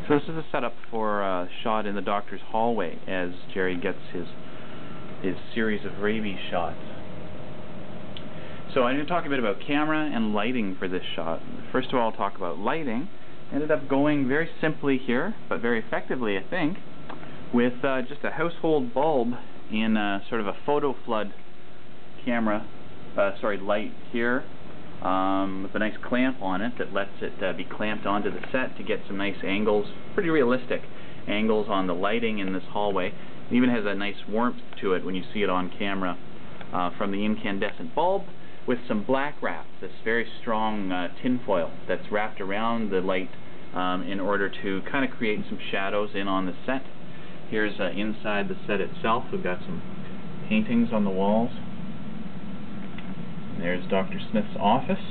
So this is a setup for a shot in the doctor's hallway as Jerry gets his series of rabies shots. So I'm going to talk a bit about camera and lighting for this shot. First of all, I'll talk about lighting. Ended up going very simply here, but very effectively, I think, with just a household bulb in sort of a photo flood camera, light here, with a nice clamp on it that lets it be clamped onto the set to get some nice angles, pretty realistic angles on the lighting in this hallway. It even has a nice warmth to it when you see it on camera from the incandescent bulb, with some black wrap, this very strong tin foil that's wrapped around the light in order to kind of create some shadows in on the set. Here's inside the set itself. We've got some paintings on the walls. There's Dr. Smith's office.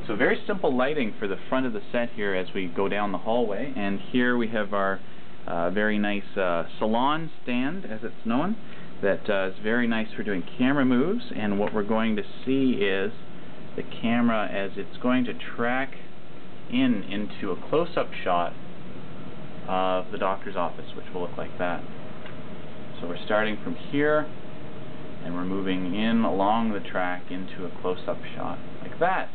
So very simple lighting for the front of the set here as we go down the hallway. And here we have our very nice salon stand, as it's known, that is very nice for doing camera moves. And what we're going to see is the camera as it's going to track into a close-up shot of the doctor's office, which will look like that. So we're starting from here, and we're moving in along the track into a close-up shot, like that.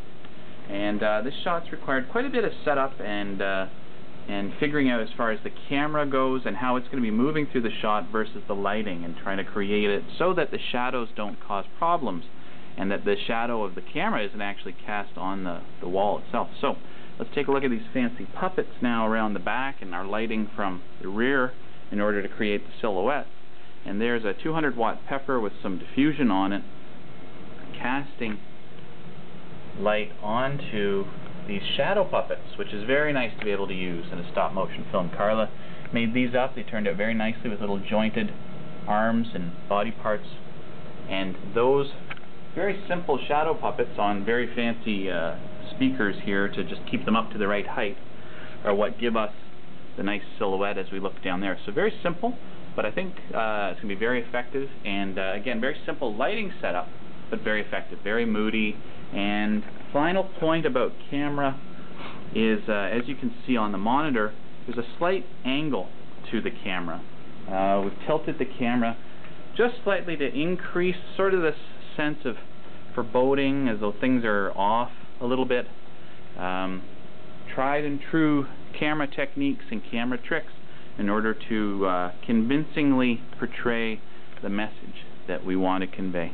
And this shot's required quite a bit of setup and figuring out as far as the camera goes and how it's going to be moving through the shot versus the lighting, and trying to create it so that the shadows don't cause problems and that the shadow of the camera isn't actually cast on the wall itself. So let's take a look at these fancy puppets now around the back and our lighting from the rear in order to create the silhouette. And there's a 200-watt pepper with some diffusion on it, casting light onto these shadow puppets, which is very nice to be able to use in a stop-motion film. Carla made these up. They turned out very nicely with little jointed arms and body parts. And those very simple shadow puppets on very fancy speakers here to just keep them up to the right height are what give us the nice silhouette as we look down there. So very simple, but I think it's going to be very effective, and again, very simple lighting setup, but very effective, very moody. And final point about camera is, as you can see on the monitor, there's a slight angle to the camera. We've tilted the camera just slightly to increase sort of this sense of foreboding, as though things are off a little bit. Tried and true camera techniques and camera tricks in order to convincingly portray the message that we want to convey.